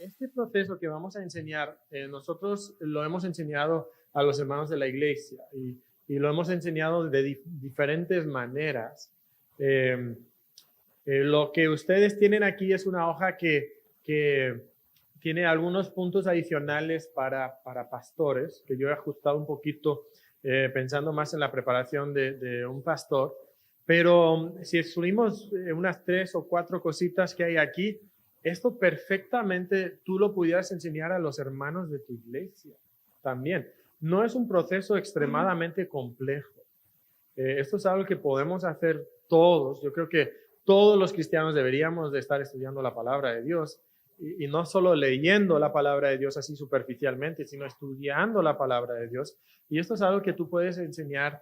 este proceso que vamos a enseñar, nosotros lo hemos enseñado a los hermanos de la iglesia y lo hemos enseñado de diferentes maneras. Lo que ustedes tienen aquí es una hoja que tiene algunos puntos adicionales para pastores, que yo he ajustado un poquito pensando más en la preparación de un pastor. Pero si excluimos unas 3 o 4 cositas que hay aquí, esto perfectamente tú lo pudieras enseñar a los hermanos de tu iglesia también. No es un proceso extremadamente complejo. Esto es algo que podemos hacer todos. Yo creo que todos los cristianos deberíamos de estar estudiando la palabra de Dios y no solo leyendo la palabra de Dios así superficialmente, sino estudiando la palabra de Dios. Y esto es algo que tú puedes enseñar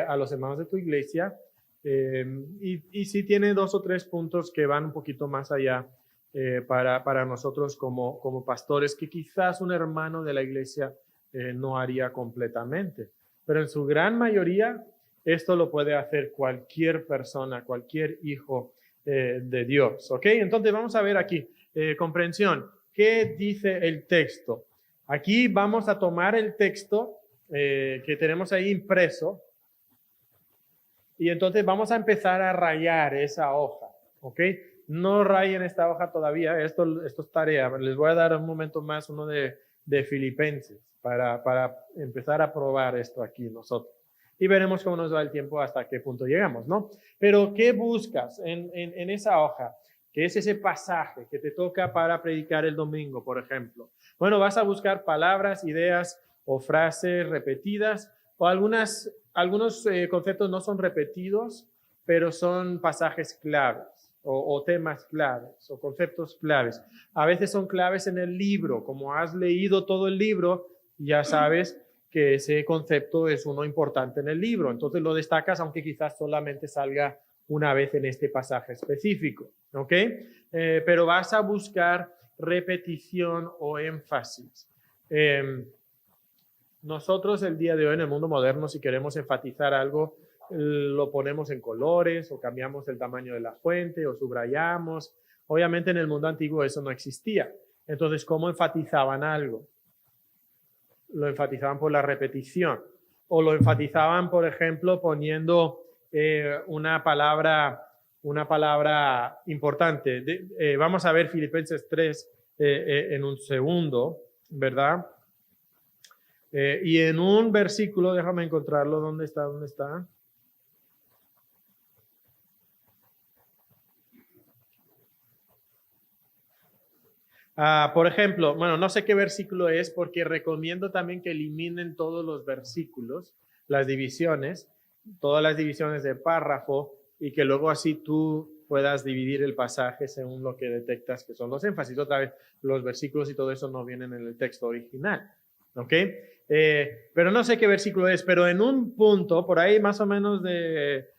a los hermanos de tu iglesia. Y sí tiene 2 o 3 puntos que van un poquito más allá para nosotros como pastores, que quizás un hermano de la iglesia no haría completamente. Pero en su gran mayoría, esto lo puede hacer cualquier persona, cualquier hijo de Dios. ¿Ok? Entonces vamos a ver aquí, comprensión. ¿Qué dice el texto? Aquí vamos a tomar el texto que tenemos ahí impreso. Y entonces vamos a empezar a rayar esa hoja, ¿ok? No rayen esta hoja todavía, esto es tarea. Les voy a dar un momento más uno de Filipenses para empezar a probar esto aquí nosotros. Y veremos cómo nos va el tiempo hasta qué punto llegamos, ¿no? Pero ¿qué buscas en esa hoja? ¿Qué es ese pasaje que te toca para predicar el domingo, por ejemplo? Bueno, vas a buscar palabras, ideas o frases repetidas o algunos conceptos no son repetidos, pero son pasajes claves o temas claves o conceptos claves. A veces son claves en el libro. Como has leído todo el libro, ya sabes que ese concepto es uno importante en el libro. Entonces lo destacas, aunque quizás solamente salga una vez en este pasaje específico. ¿Ok? Pero vas a buscar repetición o énfasis. Nosotros el día de hoy en el mundo moderno, si queremos enfatizar algo, lo ponemos en colores o cambiamos el tamaño de la fuente o subrayamos. Obviamente en el mundo antiguo eso no existía. Entonces, ¿cómo enfatizaban algo? Lo enfatizaban por la repetición o lo enfatizaban, por ejemplo, poniendo una palabra importante. Vamos a ver Filipenses 3 en un segundo, ¿verdad? Y en un versículo, déjame encontrarlo, ¿dónde está? Por ejemplo, bueno, no sé qué versículo es porque recomiendo también que eliminen todos los versículos, las divisiones, todas las divisiones de párrafo y que luego así tú puedas dividir el pasaje según lo que detectas que son los énfasis. Otra vez, los versículos y todo eso no vienen en el texto original, ¿ok? Pero no sé qué versículo es, pero en un punto, por ahí más o menos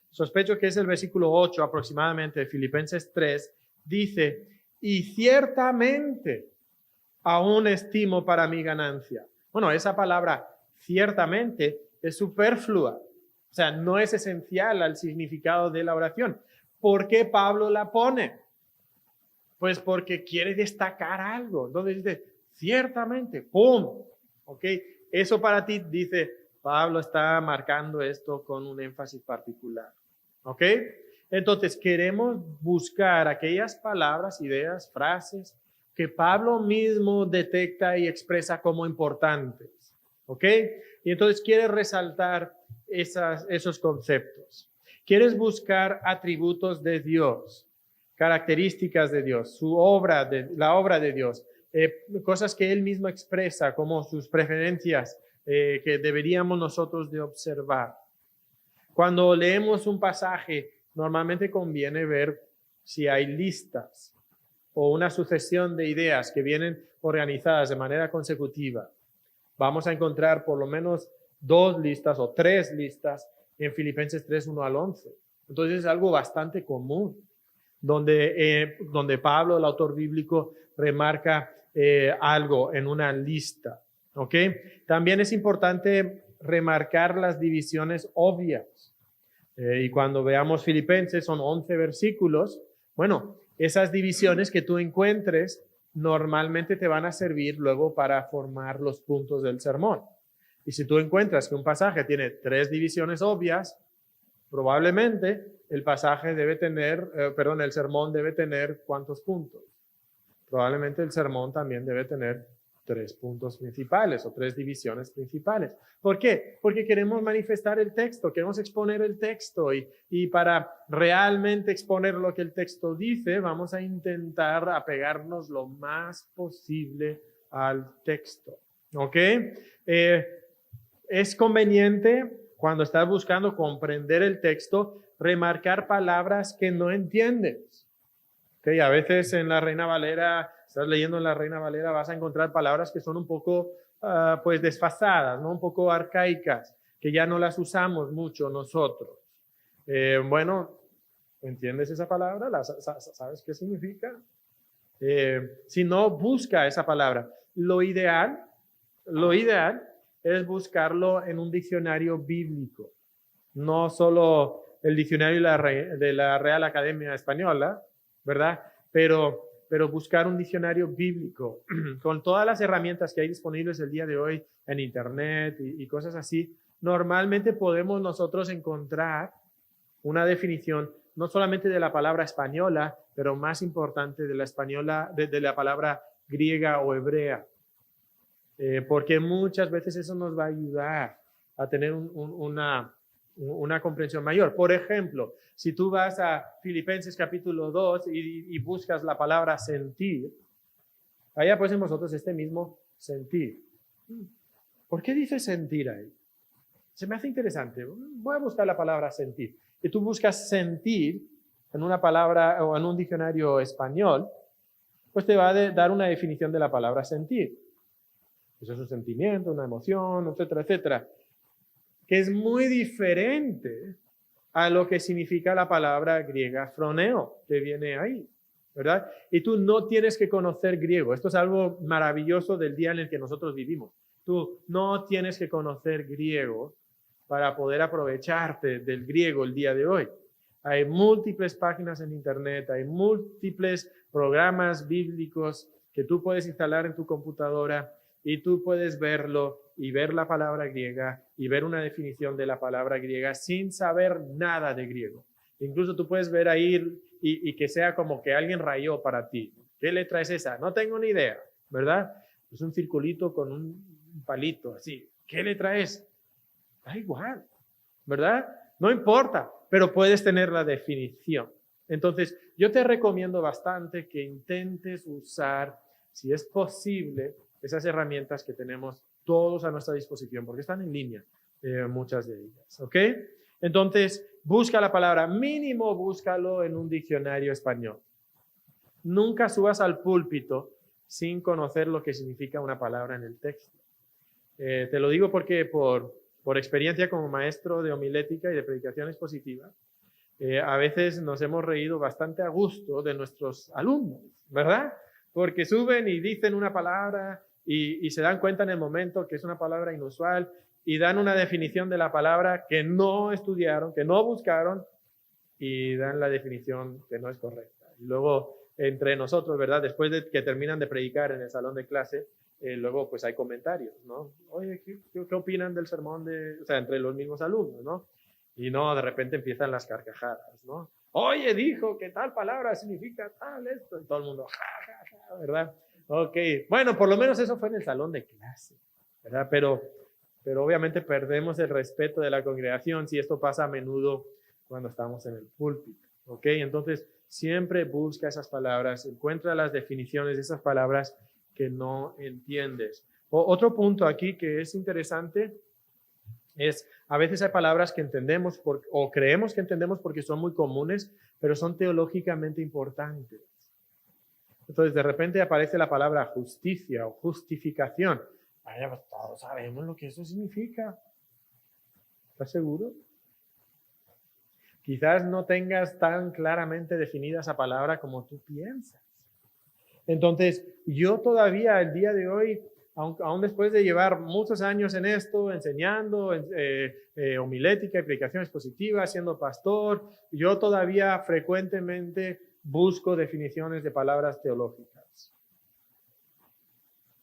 sospecho que es el versículo 8 aproximadamente de Filipenses 3, dice: y ciertamente aún estimo para mi ganancia. Bueno, esa palabra ciertamente es superflua, o sea, no es esencial al significado de la oración. ¿Por qué Pablo la pone? Pues porque quiere destacar algo. Entonces dice, ciertamente, ¡pum! ¿Ok? Eso para ti, dice, Pablo está marcando esto con un énfasis particular. ¿Ok? Entonces, queremos buscar aquellas palabras, ideas, frases que Pablo mismo detecta y expresa como importantes. ¿Ok? Y entonces quiere resaltar esos conceptos. Quieres buscar atributos de Dios, características de Dios, la obra de Dios, cosas que Él mismo expresa como sus preferencias que deberíamos nosotros de observar. Cuando leemos un pasaje, normalmente conviene ver si hay listas o una sucesión de ideas que vienen organizadas de manera consecutiva. Vamos a encontrar por lo menos 2 listas o 3 listas en Filipenses 3, 1 al 11. Entonces es algo bastante común, donde Pablo, el autor bíblico, remarca algo en una lista. ¿Ok? También es importante remarcar las divisiones obvias. Y cuando veamos Filipenses, son 11 versículos. Bueno, esas divisiones que tú encuentres normalmente te van a servir luego para formar los puntos del sermón. Y si tú encuentras que un pasaje tiene 3 divisiones obvias, probablemente el pasaje debe tener, el sermón debe tener ¿cuántos puntos? Probablemente el sermón también debe tener 3 puntos principales o 3 divisiones principales. ¿Por qué? Porque queremos manifestar el texto, queremos exponer el texto y para realmente exponer lo que el texto dice, vamos a intentar apegarnos lo más posible al texto. ¿Ok? Es conveniente cuando estás buscando comprender el texto, remarcar palabras que no entiendes. ¿Okay? A veces en la Reina Valera, estás leyendo en la Reina Valera, vas a encontrar palabras que son un poco pues desfasadas, ¿no? Un poco arcaicas, que ya no las usamos mucho nosotros. Bueno, ¿entiendes esa palabra? ¿Sabes qué significa? Si no, busca esa palabra. Lo ideal es buscarlo en un diccionario bíblico, no solo el diccionario de la Real Academia Española, ¿verdad? Pero buscar un diccionario bíblico con todas las herramientas que hay disponibles el día de hoy en Internet y cosas así. Normalmente podemos nosotros encontrar una definición no solamente de la palabra española, pero más importante de la española, de la palabra griega o hebrea. Porque muchas veces eso nos va a ayudar a tener una comprensión mayor. Por ejemplo, si tú vas a Filipenses capítulo 2 y buscas la palabra sentir, allá pues en vosotros este mismo sentir. ¿Por qué dice sentir ahí? Se me hace interesante. Voy a buscar la palabra sentir. Y tú buscas sentir en una palabra o en un diccionario español, pues te va a dar una definición de la palabra sentir. Eso es un sentimiento, una emoción, etcétera, etcétera. Que es muy diferente a lo que significa la palabra griega phroneo, que viene ahí, ¿verdad? Y tú no tienes que conocer griego. Esto es algo maravilloso del día en el que nosotros vivimos. Tú no tienes que conocer griego para poder aprovecharte del griego el día de hoy. Hay múltiples páginas en Internet, hay múltiples programas bíblicos que tú puedes instalar en tu computadora y tú puedes verlo y ver la palabra griega y ver una definición de la palabra griega sin saber nada de griego. Incluso tú puedes ver ahí y que sea como que alguien rayó para ti. ¿Qué letra es esa? No tengo ni idea, ¿verdad? Es un circulito con un palito así. ¿Qué letra es? Da igual, ¿verdad? No importa, pero puedes tener la definición. Entonces, yo te recomiendo bastante que intentes usar, si es posible, esas herramientas que tenemos todos a nuestra disposición, porque están en línea, muchas de ellas, ¿ok? Entonces, busca la palabra, mínimo búscalo en un diccionario español. Nunca subas al púlpito sin conocer lo que significa una palabra en el texto. Te lo digo porque por experiencia como maestro de homilética y de predicación expositiva, a veces nos hemos reído bastante a gusto de nuestros alumnos, ¿verdad? Porque suben y dicen una palabra y se dan cuenta en el momento que es una palabra inusual y dan una definición de la palabra que no estudiaron, que no buscaron y dan la definición que no es correcta. Y luego entre nosotros, ¿verdad? Después de que terminan de predicar en el salón de clase, luego pues hay comentarios, ¿no? Oye, ¿qué opinan del sermón o sea, entre los mismos alumnos, ¿no? Y no, de repente empiezan las carcajadas, ¿no? Oye, dijo que tal palabra significa tal esto. Y todo el mundo, ja, ja, ja, ¿verdad? Ok, bueno, por lo menos eso fue en el salón de clase, ¿verdad? Pero obviamente perdemos el respeto de la congregación si esto pasa a menudo cuando estamos en el púlpito, ¿ok? Entonces, siempre busca esas palabras, encuentra las definiciones de esas palabras que no entiendes. Otro punto aquí que es interesante es, a veces hay palabras que entendemos o creemos que entendemos porque son muy comunes, pero son teológicamente importantes. Entonces, de repente aparece la palabra justicia o justificación. Vaya, pues todos sabemos lo que eso significa. ¿Estás seguro? Quizás no tengas tan claramente definida esa palabra como tú piensas. Entonces, yo todavía el día de hoy, aún después de llevar muchos años en esto, enseñando homilética y predicación expositiva, siendo pastor, yo todavía frecuentemente busco definiciones de palabras teológicas.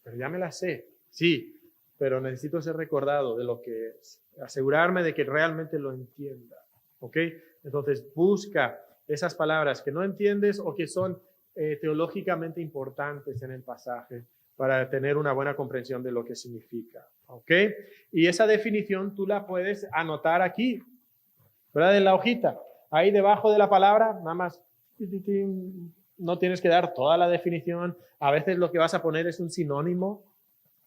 pero ya me la sé. Sí, pero necesito ser recordado de lo que es. Asegurarme de que realmente lo entienda. ¿Ok? Entonces busca esas palabras que no entiendes o que son teológicamente importantes en el pasaje para tener una buena comprensión de lo que significa. ¿Ok? Y esa definición tú la puedes anotar aquí, ¿verdad? En la hojita. Ahí debajo de la palabra, nada más, no tienes que dar toda la definición. A veces lo que vas a poner es un sinónimo,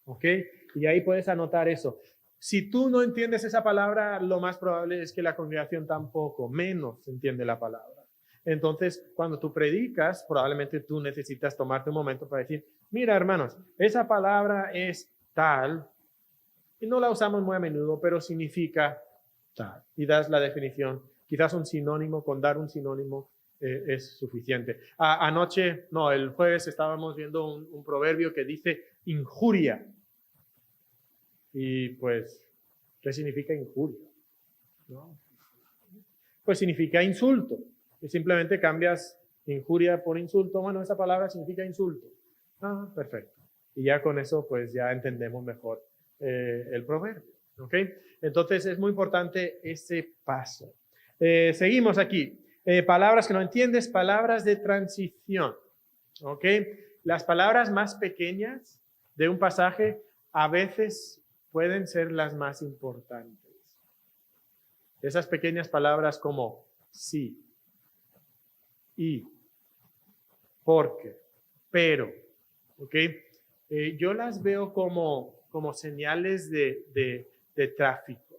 ¿ok? Y ahí puedes anotar eso. Si tú no entiendes esa palabra, lo más probable es que la congregación tampoco, menos entiende la palabra. Entonces, cuando tú predicas, probablemente tú necesitas tomarte un momento para decir, mira, hermanos, esa palabra es tal, y no la usamos muy a menudo, pero significa tal. Y das la definición. Quizás un sinónimo, con dar un sinónimo es suficiente. El jueves estábamos viendo un proverbio que dice injuria. Y pues, ¿qué significa injuria? ¿No? Pues significa insulto. Y simplemente cambias injuria por insulto. Bueno, esa palabra significa insulto. Ah, perfecto. Y ya con eso, pues ya entendemos mejor el proverbio. ¿Ok? Entonces es muy importante ese paso. Seguimos aquí. Palabras que no entiendes, palabras de transición. ¿Ok? Las palabras más pequeñas de un pasaje a veces pueden ser las más importantes. Esas pequeñas palabras como sí, y, porque, pero, ¿ok? Yo las veo como señales de tráfico.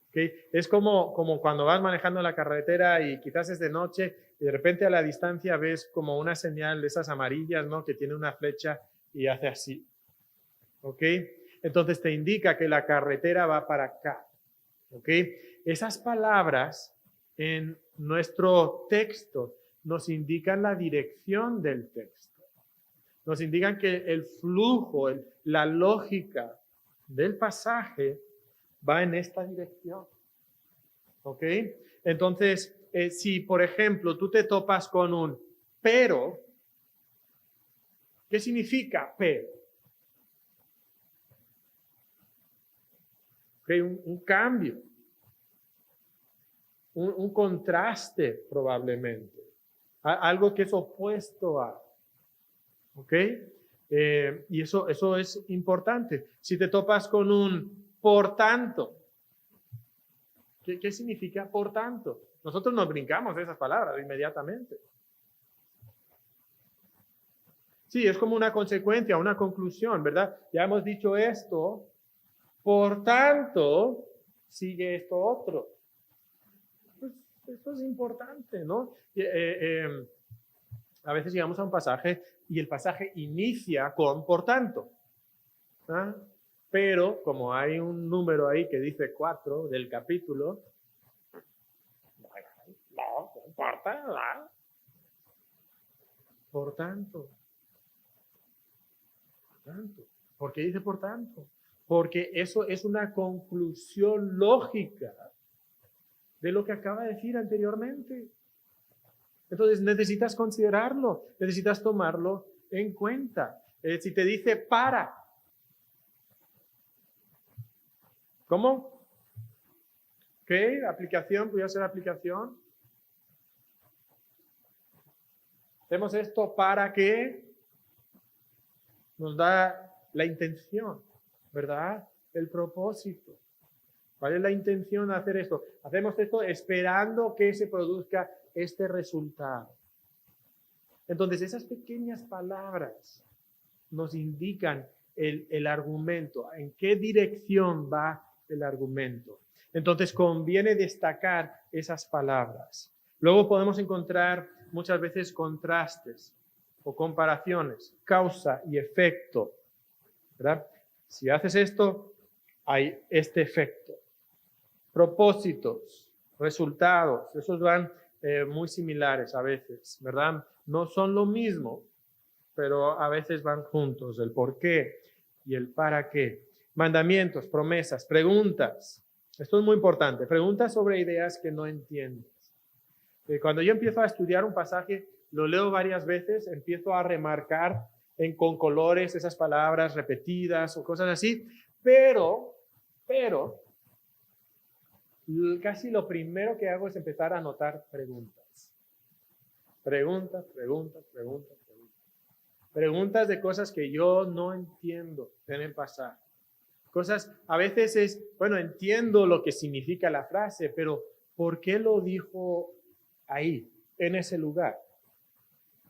¿Okay? Es como cuando vas manejando la carretera y quizás es de noche y de repente a la distancia ves como una señal de esas amarillas, ¿no? Que tiene una flecha y hace así. ¿Ok? Entonces te indica que la carretera va para acá. ¿Ok? Esas palabras en nuestro texto nos indican la dirección del texto. Nos indican que el flujo, la lógica del pasaje va en esta dirección. ¿Ok? Entonces, si por ejemplo tú te topas con un pero, ¿qué significa pero? ¿Okay? Un cambio, un contraste probablemente, algo que es opuesto a. ¿Ok? Y eso es importante. Si te topas con un por tanto, ¿qué significa por tanto? Nosotros nos brincamos de esas palabras inmediatamente. Sí, es como una consecuencia, una conclusión, ¿verdad? Ya hemos dicho esto, por tanto, sigue esto otro. Pues esto es importante, ¿no? A veces llegamos a un pasaje y el pasaje inicia con por tanto. ¿Ah? Pero como hay un número ahí que dice 4 del capítulo, no importa, ¿verdad? Por tanto. ¿Por qué dice por tanto? Porque eso es una conclusión lógica de lo que acaba de decir anteriormente. Entonces necesitas considerarlo, necesitas tomarlo en cuenta. Si te dice para, ¿cómo? ¿Qué? ¿Aplicación? ¿Puede ser aplicación? Hacemos esto para que nos da la intención, ¿verdad? El propósito. ¿Cuál es la intención de hacer esto? Hacemos esto esperando que se produzca este resultado. Entonces, esas pequeñas palabras nos indican el argumento, en qué dirección va el argumento. Entonces, conviene destacar esas palabras. Luego podemos encontrar muchas veces contrastes o comparaciones, causa y efecto, ¿verdad? Si haces esto, hay este efecto. Propósitos, resultados, esos van muy similares a veces, ¿verdad? No son lo mismo, pero a veces van juntos, el por qué y el para qué. Mandamientos, promesas, preguntas. Esto es muy importante. Preguntas sobre ideas que no entiendes. Cuando yo empiezo a estudiar un pasaje, lo leo varias veces, empiezo a remarcar con colores esas palabras repetidas o cosas así, pero, casi lo primero que hago es empezar a anotar preguntas. Preguntas. Preguntas de cosas que yo no entiendo en el pasaje. Cosas, a veces entiendo lo que significa la frase, pero ¿por qué lo dijo ahí, en ese lugar?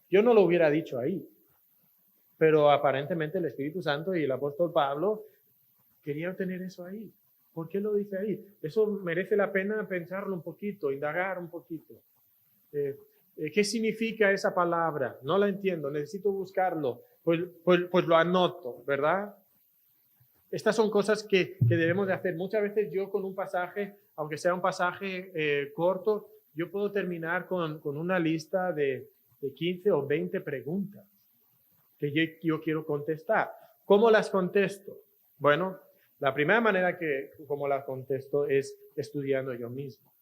Yo no lo hubiera dicho ahí, pero aparentemente el Espíritu Santo y el apóstol Pablo querían tener eso ahí. ¿Por qué lo dice ahí? Eso merece la pena pensarlo un poquito, indagar un poquito. ¿Qué significa esa palabra? No la entiendo, necesito buscarlo. Pues lo anoto, ¿verdad? Estas son cosas que debemos de hacer. Muchas veces yo con un pasaje, aunque sea un pasaje corto, yo puedo terminar con una lista de 15 o 20 preguntas que yo quiero contestar. ¿Cómo las contesto? Bueno, la primera manera como las contesto es estudiando yo mismo.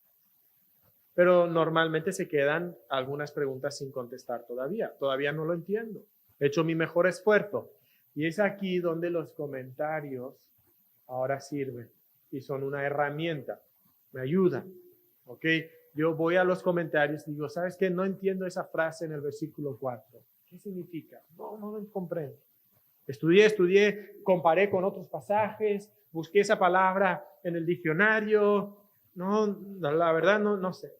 Pero normalmente se quedan algunas preguntas sin contestar todavía. Todavía no lo entiendo. He hecho mi mejor esfuerzo. Y es aquí donde los comentarios ahora sirven y son una herramienta. Me ayudan. ¿Ok? Yo voy a los comentarios y digo, ¿sabes qué? No entiendo esa frase en el versículo 4. ¿Qué significa? No lo comprendo. Estudié, comparé con otros pasajes, busqué esa palabra en el diccionario. No, la verdad no sé.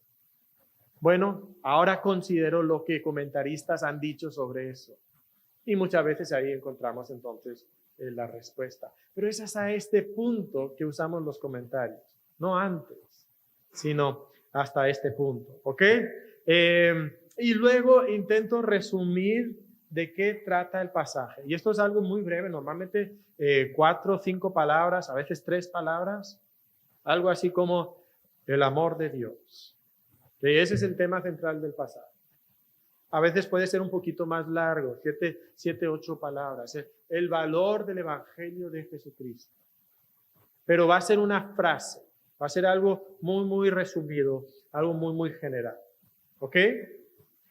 Bueno, ahora considero lo que comentaristas han dicho sobre eso. Y muchas veces ahí encontramos entonces la respuesta. Pero es hasta este punto que usamos los comentarios, no antes, sino hasta este punto, ¿ok? Y luego intento resumir de qué trata el pasaje. Y esto es algo muy breve, normalmente 4 o 5 palabras, a veces 3 palabras, algo así como el amor de Dios. Que ese es el tema central del pasaje. A veces puede ser un poquito más largo, 7, 8 palabras. El valor del Evangelio de Jesucristo. Pero va a ser una frase, va a ser algo muy, muy resumido, algo muy, muy general. ¿Ok?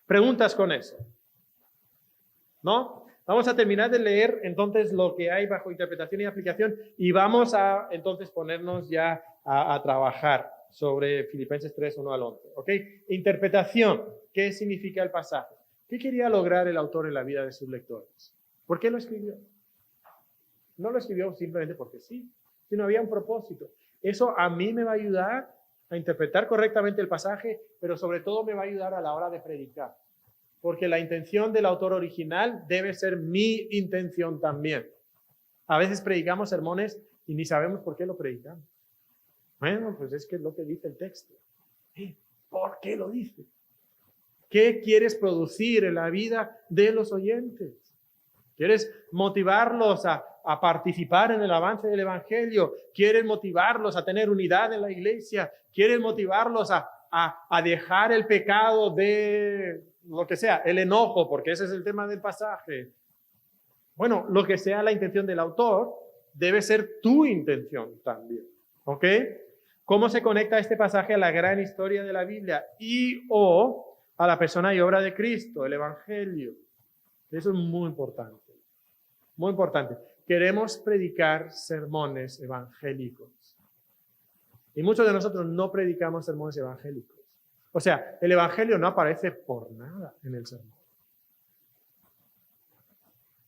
¿Preguntas con eso? ¿No? Vamos a terminar de leer entonces lo que hay bajo interpretación y aplicación y vamos a entonces ponernos ya a trabajar sobre Filipenses 3, 1 al 11. ¿Ok? Interpretación. ¿Qué significa el pasaje? ¿Qué quería lograr el autor en la vida de sus lectores? ¿Por qué lo escribió? No lo escribió simplemente porque sí, sino había un propósito. Eso a mí me va a ayudar a interpretar correctamente el pasaje, pero sobre todo me va a ayudar a la hora de predicar. Porque la intención del autor original debe ser mi intención también. A veces predicamos sermones y ni sabemos por qué lo predicamos. Bueno, pues es que es lo que dice el texto. ¿Por qué lo dice? ¿Qué quieres producir en la vida de los oyentes? ¿Quieres motivarlos a participar en el avance del Evangelio? ¿Quieres motivarlos a tener unidad en la iglesia? ¿Quieres motivarlos a dejar el pecado de lo que sea, el enojo, porque ese es el tema del pasaje? Bueno, lo que sea la intención del autor, debe ser tu intención también. ¿Ok? ¿Cómo se conecta este pasaje a la gran historia de la Biblia y o a la persona y obra de Cristo, el Evangelio? Eso es muy importante. Muy importante. Queremos predicar sermones evangélicos. Y muchos de nosotros no predicamos sermones evangélicos. O sea, el Evangelio no aparece por nada en el sermón.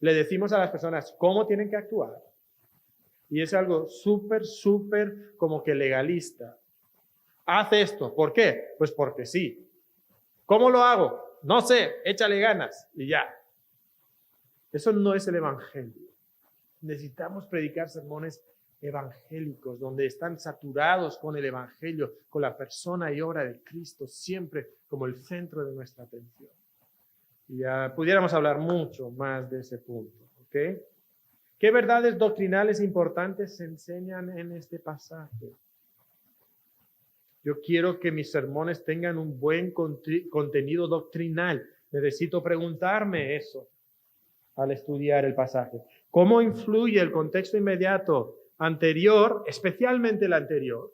Le decimos a las personas cómo tienen que actuar. Y es algo súper como que legalista. Haz esto. ¿Por qué? Pues porque sí. ¿Cómo lo hago? No sé, échale ganas y ya. Eso no es el Evangelio. Necesitamos predicar sermones evangélicos, donde están saturados con el Evangelio, con la persona y obra de Cristo, siempre como el centro de nuestra atención. Y ya pudiéramos hablar mucho más de ese punto, ¿ok? ¿Qué verdades doctrinales importantes se enseñan en este pasaje? Yo quiero que mis sermones tengan un buen contenido doctrinal. Necesito preguntarme eso al estudiar el pasaje. ¿Cómo influye el contexto inmediato anterior, especialmente el anterior?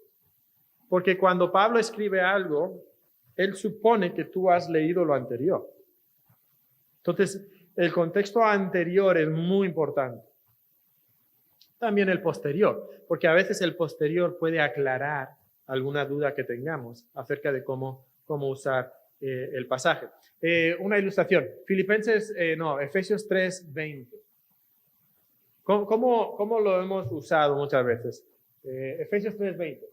Porque cuando Pablo escribe algo, él supone que tú has leído lo anterior. Entonces, el contexto anterior es muy importante. También el posterior, porque a veces el posterior puede aclarar alguna duda que tengamos acerca de cómo usar el pasaje. Una ilustración, Efesios 3:20. ¿Cómo lo hemos usado muchas veces? Efesios 3:20.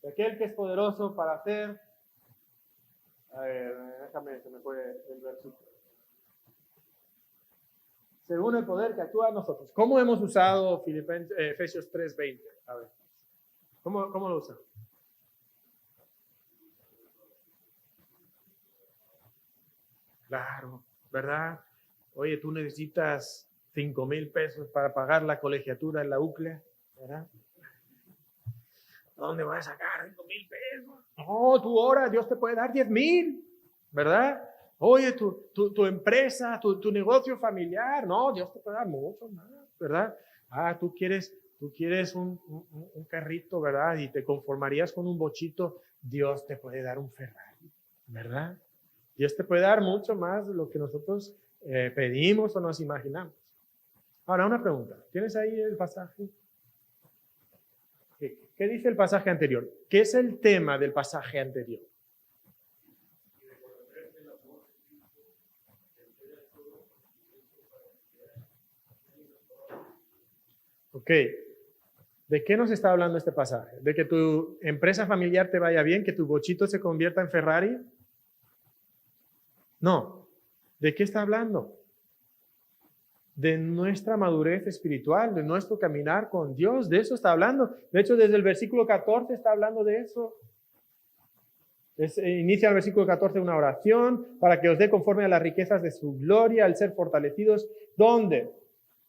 Aquel que es poderoso para hacer... A ver, déjame, se me fue el versículo. Según el poder que actúa en nosotros. ¿Cómo hemos usado Efesios 3:20? A ver, ¿cómo lo usamos? Claro, ¿verdad? Oye, tú necesitas 5,000 pesos para pagar la colegiatura en la UCLA, ¿verdad? ¿Dónde vas a sacar 5,000 pesos? No, tú ora, Dios te puede dar 10,000, ¿verdad? Oye, tu empresa, tu negocio familiar, no, Dios te puede dar mucho más, ¿verdad? Tú quieres un carrito, ¿verdad? Y te conformarías con un bochito, Dios te puede dar un Ferrari, ¿verdad? Dios te puede dar mucho más de lo que nosotros pedimos o nos imaginamos. Ahora, una pregunta. ¿Tienes ahí el pasaje? ¿Qué dice el pasaje anterior? ¿Qué es el tema del pasaje anterior? Ok. ¿De qué nos está hablando este pasaje? ¿De que tu empresa familiar te vaya bien? ¿Que tu bochito se convierta en Ferrari? No. ¿De qué está hablando? De nuestra madurez espiritual, de nuestro caminar con Dios. De eso está hablando. De hecho, desde el versículo 14 está hablando de eso. Inicia el versículo 14 una oración para que os dé conforme a las riquezas de su gloria, al ser fortalecidos. ¿Dónde?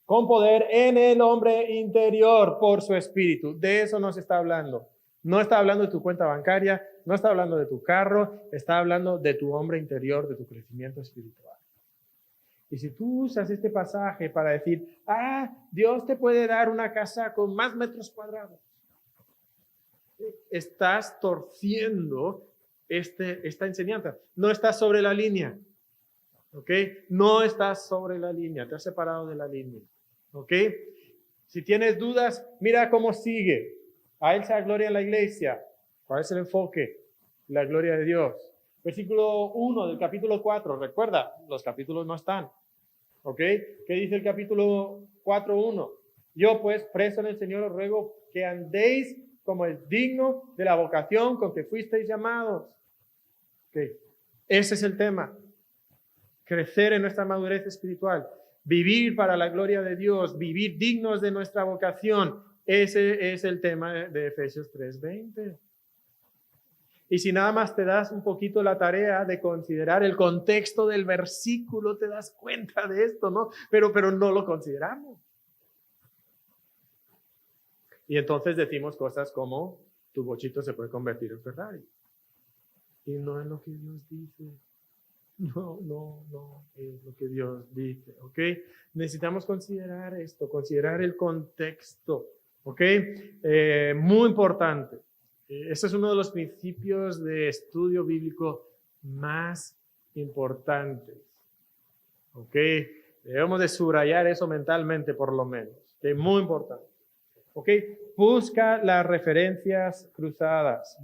Con poder en el hombre interior por su espíritu. De eso nos está hablando. No está hablando de tu cuenta bancaria, no está hablando de tu carro, está hablando de tu hombre interior, de tu crecimiento espiritual. Y si tú usas este pasaje para decir, Dios te puede dar una casa con más metros cuadrados, estás torciendo esta enseñanza. No estás sobre la línea. ¿Ok? No estás sobre la línea, te has separado de la línea. ¿Ok? Si tienes dudas, mira cómo sigue. A Él sea gloria en la iglesia. ¿Cuál es el enfoque? La gloria de Dios. Versículo 1 del capítulo 4. Recuerda, los capítulos no están. ¿Ok? ¿Qué dice el capítulo 4:1? Yo pues, preso en el Señor, os ruego que andéis como es digno de la vocación con que fuisteis llamados. ¿Ok? Ese es el tema. Crecer en nuestra madurez espiritual. Vivir para la gloria de Dios. Vivir dignos de nuestra vocación. Ese es el tema de Efesios 3:20. Y si nada más te das un poquito la tarea de considerar el contexto del versículo, te das cuenta de esto, ¿no? Pero no lo consideramos. Y entonces decimos cosas como, tu bochito se puede convertir en Ferrari. Y no es lo que Dios dice. No es lo que Dios dice, ¿ok? Necesitamos considerar esto, considerar el contexto, ¿ok? Muy importante. Este es uno de los principios de estudio bíblico más importantes, ¿ok? Debemos de subrayar eso mentalmente por lo menos, que es muy importante, ¿ok? Busca las referencias cruzadas,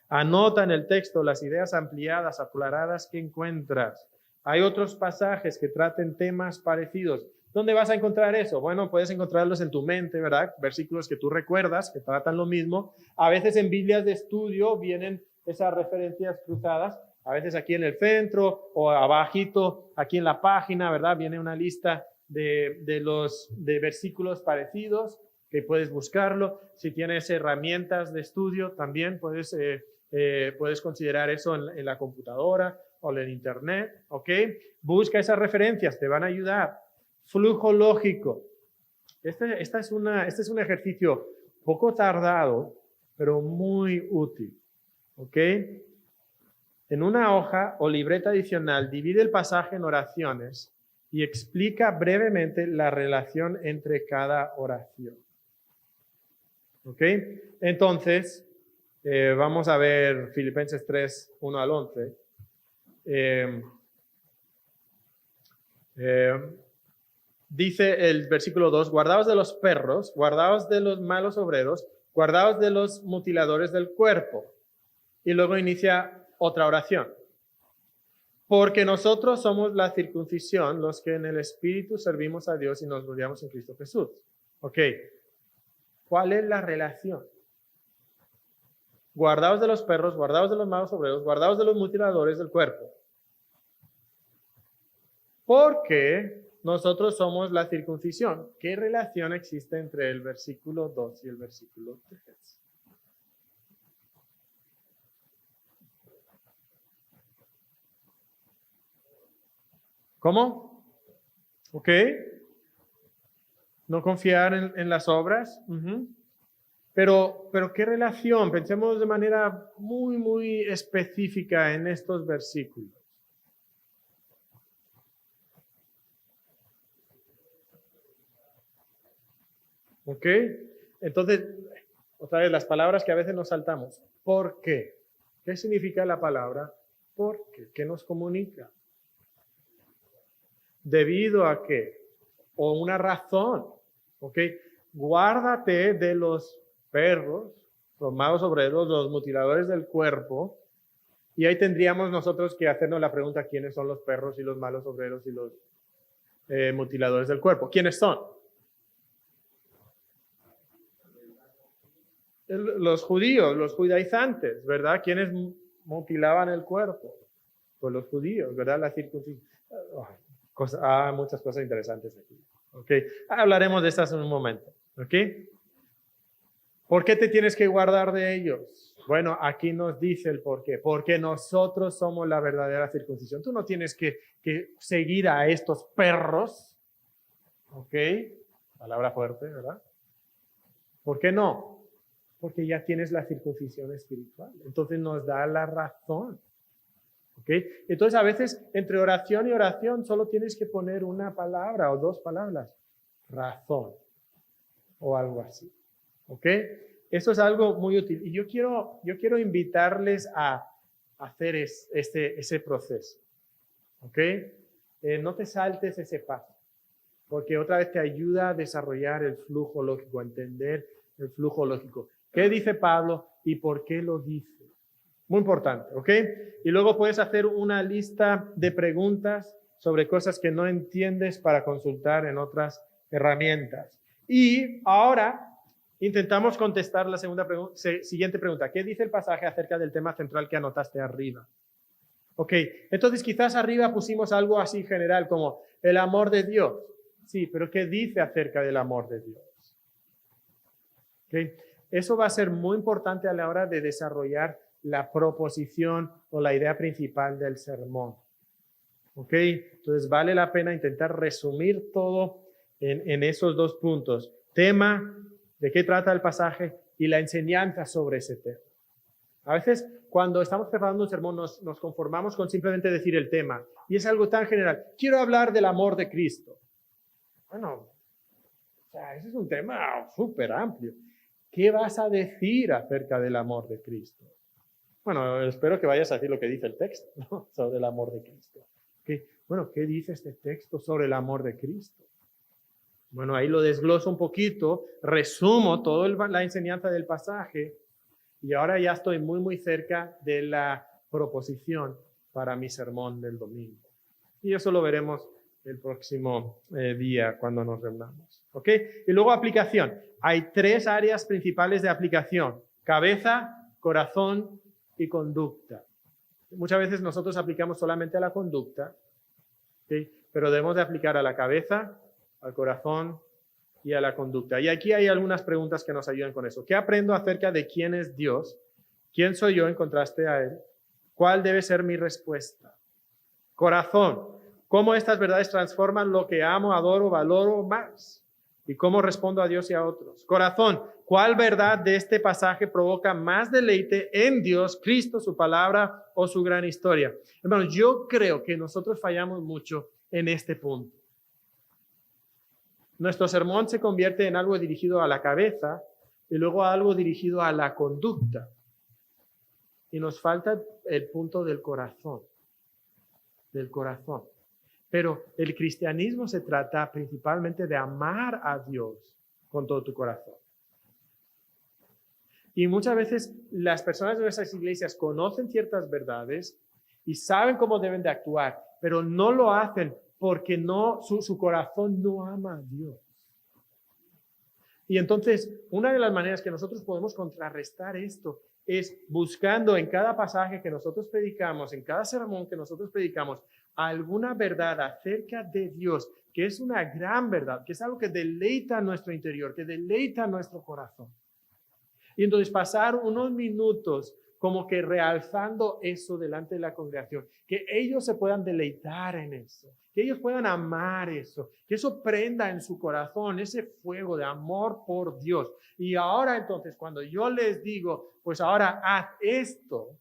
Anota en el texto las ideas ampliadas, aclaradas que encuentras. Hay otros pasajes que traten temas parecidos. ¿Dónde vas a encontrar eso? Bueno, puedes encontrarlos en tu mente, ¿verdad? Versículos que tú recuerdas, que tratan lo mismo. A veces en Biblias de estudio vienen esas referencias cruzadas. A veces aquí en el centro o abajito, aquí en la página, ¿verdad? Viene una lista de versículos parecidos que puedes buscarlo. Si tienes herramientas de estudio, también puedes considerar eso en la computadora o en internet, ¿ok? Busca esas referencias, te van a ayudar. Flujo lógico. Este es un ejercicio poco tardado, pero muy útil, ¿ok? En una hoja o libreta adicional, divide el pasaje en oraciones y explica brevemente la relación entre cada oración. ¿Ok? Entonces, vamos a ver Filipenses 3, 1 al 11. Dice el versículo 2, guardaos de los perros, guardaos de los malos obreros, guardaos de los mutiladores del cuerpo. Y luego inicia otra oración. Porque nosotros somos la circuncisión, los que en el Espíritu servimos a Dios y nos gloriamos en Cristo Jesús. Ok, ¿cuál es la relación? Guardaos de los perros, guardaos de los malos obreros, guardaos de los mutiladores del cuerpo. Porque nosotros somos la circuncisión. ¿Qué relación existe entre el versículo 2 y el versículo 3? ¿Cómo? ¿Ok? No confiar en las obras. Pero ¿qué relación? Pensemos de manera muy, muy específica en estos versículos. ¿Ok? Entonces, otra vez, las palabras que a veces nos saltamos. ¿Por qué? ¿Qué significa la palabra por qué? ¿Qué nos comunica? ¿Debido a qué? O una razón. ¿Ok? Guárdate de los perros, los malos obreros, los mutiladores del cuerpo. Y ahí tendríamos nosotros que hacernos la pregunta, ¿quiénes son los perros y los malos obreros y los mutiladores del cuerpo? ¿Quiénes son? Los judíos, los judaizantes, ¿verdad? ¿Quiénes mutilaban el cuerpo? Pues los judíos, ¿verdad? La circuncisión. Muchas cosas interesantes aquí. ¿Ok? Hablaremos de estas en un momento. ¿Ok? ¿Por qué te tienes que guardar de ellos? Bueno, aquí nos dice el por qué. Porque nosotros somos la verdadera circuncisión. Tú no tienes que seguir a estos perros. ¿Ok? Palabra fuerte, ¿verdad? ¿Por qué no? Porque ya tienes la circuncisión espiritual. Entonces nos da la razón. ¿Ok? Entonces a veces entre oración y oración solo tienes que poner una palabra o dos palabras. Razón. O algo así. ¿Ok? Eso es algo muy útil. Y yo quiero invitarles a hacer ese proceso. ¿Ok? No te saltes ese paso. Porque otra vez te ayuda a desarrollar el flujo lógico, a entender el flujo lógico. ¿Qué dice Pablo y por qué lo dice? Muy importante, ¿ok? Y luego puedes hacer una lista de preguntas sobre cosas que no entiendes para consultar en otras herramientas. Y ahora intentamos contestar la siguiente pregunta. ¿Qué dice el pasaje acerca del tema central que anotaste arriba? Ok, entonces quizás arriba pusimos algo así general como el amor de Dios. Sí, pero ¿qué dice acerca del amor de Dios? Okay. Eso va a ser muy importante a la hora de desarrollar la proposición o la idea principal del sermón. ¿Ok? Entonces vale la pena intentar resumir todo en esos dos puntos. Tema, de qué trata el pasaje y la enseñanza sobre ese tema. A veces cuando estamos preparando un sermón nos conformamos con simplemente decir el tema. Y es algo tan general. Quiero hablar del amor de Cristo. Bueno, ese es un tema súper amplio. ¿Qué vas a decir acerca del amor de Cristo? Bueno, espero que vayas a decir lo que dice el texto, ¿no? Sobre el amor de Cristo. Bueno, ¿qué dice este texto sobre el amor de Cristo? Bueno, ahí lo desgloso un poquito, resumo toda la enseñanza del pasaje y ahora ya estoy muy, muy cerca de la proposición para mi sermón del domingo. Y eso lo veremos el próximo día cuando nos reunamos. ¿Ok? Y luego aplicación. Hay 3 áreas principales de aplicación. Cabeza, corazón y conducta. Muchas veces nosotros aplicamos solamente a la conducta, ¿okay? Pero debemos de aplicar a la cabeza, al corazón y a la conducta. Y aquí hay algunas preguntas que nos ayudan con eso. ¿Qué aprendo acerca de quién es Dios? ¿Quién soy yo en contraste a Él? ¿Cuál debe ser mi respuesta? Corazón. ¿Cómo estas verdades transforman lo que amo, adoro, valoro más? ¿Y cómo respondo a Dios y a otros? Corazón. ¿Cuál verdad de este pasaje provoca más deleite en Dios, Cristo, su palabra o su gran historia? Hermanos, yo creo que nosotros fallamos mucho en este punto. Nuestro sermón se convierte en algo dirigido a la cabeza y luego a algo dirigido a la conducta. Y nos falta el punto del corazón. Del corazón. Pero el cristianismo se trata principalmente de amar a Dios con todo tu corazón. Y muchas veces las personas de nuestras iglesias conocen ciertas verdades y saben cómo deben de actuar, pero no lo hacen porque su corazón no ama a Dios. Y entonces, una de las maneras que nosotros podemos contrarrestar esto es buscando en cada pasaje que nosotros predicamos, en cada sermón que nosotros predicamos, alguna verdad acerca de Dios, que es una gran verdad, que es algo que deleita nuestro interior, que deleita nuestro corazón. Y entonces pasar unos minutos como que realzando eso delante de la congregación, que ellos se puedan deleitar en eso, que ellos puedan amar eso, que eso prenda en su corazón ese fuego de amor por Dios. Y ahora entonces, cuando yo les digo, pues ahora haz esto,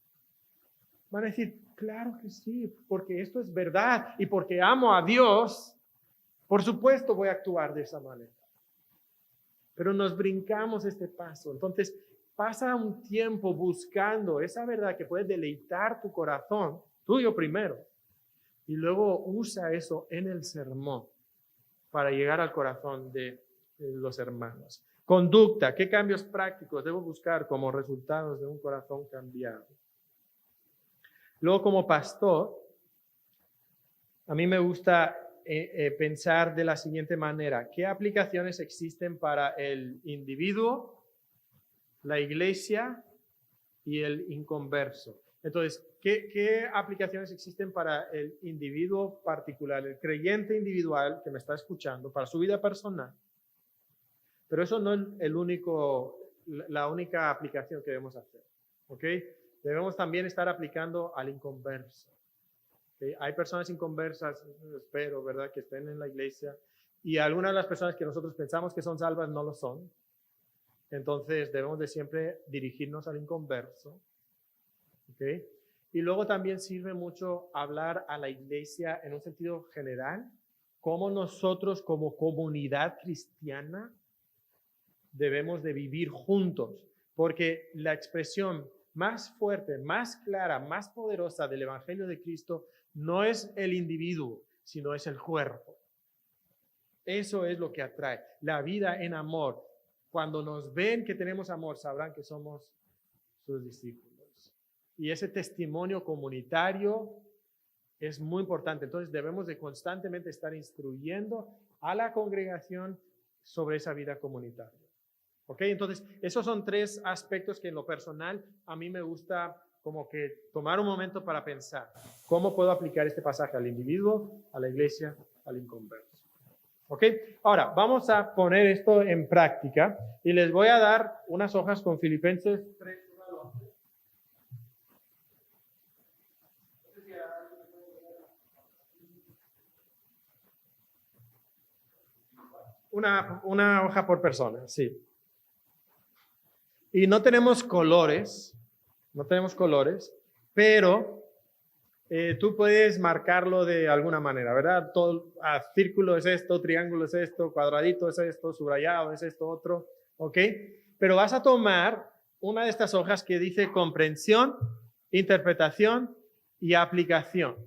van a decir, claro que sí, porque esto es verdad y porque amo a Dios, por supuesto voy a actuar de esa manera. Pero nos brincamos este paso. Entonces, pasa un tiempo buscando esa verdad que puede deleitar tu corazón, tuyo primero, y luego usa eso en el sermón para llegar al corazón de los hermanos. Conducta, ¿qué cambios prácticos debo buscar como resultados de un corazón cambiado? Luego, como pastor, a mí me gusta pensar de la siguiente manera: ¿qué aplicaciones existen para el individuo, la iglesia y el inconverso? Entonces, ¿qué aplicaciones existen para el individuo particular, el creyente individual que me está escuchando, para su vida personal? Pero eso no es la única aplicación que debemos hacer, ¿ok? Debemos también estar aplicando al inconverso. ¿Okay? Hay personas inconversas, espero, ¿verdad?, que estén en la iglesia, y algunas de las personas que nosotros pensamos que son salvas no lo son. Entonces debemos de siempre dirigirnos al inconverso. ¿Okay? Y luego también sirve mucho hablar a la iglesia en un sentido general, cómo nosotros como comunidad cristiana debemos de vivir juntos, porque la expresión más fuerte, más clara, más poderosa del Evangelio de Cristo no es el individuo, sino es el cuerpo. Eso es lo que atrae, la vida en amor. Cuando nos ven que tenemos amor, sabrán que somos sus discípulos. Y ese testimonio comunitario es muy importante. Entonces debemos de constantemente estar instruyendo a la congregación sobre esa vida comunitaria. ¿Ok? Entonces, esos son tres aspectos que en lo personal a mí me gusta como que tomar un momento para pensar. ¿Cómo puedo aplicar este pasaje al individuo, a la iglesia, al inconverso? ¿Ok? Ahora, vamos a poner esto en práctica y les voy a dar unas hojas con Filipenses 3. Una hoja por persona, sí. Y no tenemos colores, pero tú puedes marcarlo de alguna manera, ¿verdad? Todo, círculo es esto, triángulo es esto, cuadradito es esto, subrayado es esto, otro, ¿ok? Pero vas a tomar una de estas hojas que dice comprensión, interpretación y aplicación.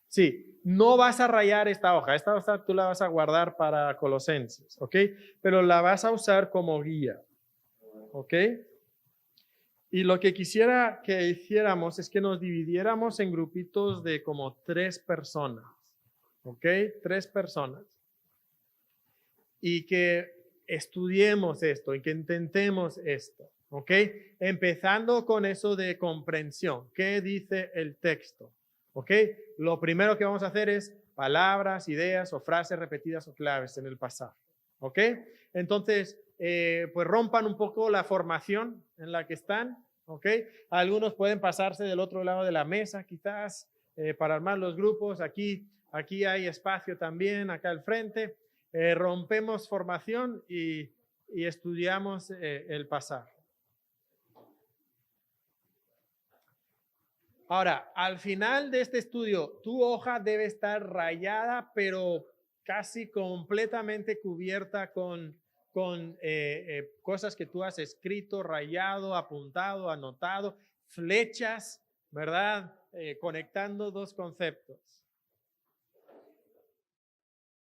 Sí, no vas a rayar esta hoja tú la vas a guardar para Colosenses, ¿ok? Pero la vas a usar como guía, ¿ok? Y lo que quisiera que hiciéramos es que nos dividiéramos en grupitos de como 3 personas, ¿ok? 3 personas. Y que estudiemos esto y que intentemos esto, ¿ok? Empezando con eso de comprensión. ¿Qué dice el texto? ¿Ok? Lo primero que vamos a hacer es palabras, ideas o frases repetidas o claves en el pasaje, ¿ok? Entonces, pues rompan un poco la formación en la que están, ¿ok? Algunos pueden pasarse del otro lado de la mesa, quizás, para armar los grupos. Aquí hay espacio también, acá al frente. Rompemos formación y estudiamos el pasaje. Ahora, al final de este estudio, tu hoja debe estar rayada, pero casi completamente cubierta con cosas que tú has escrito, rayado, apuntado, anotado, flechas, ¿verdad? conectando dos conceptos.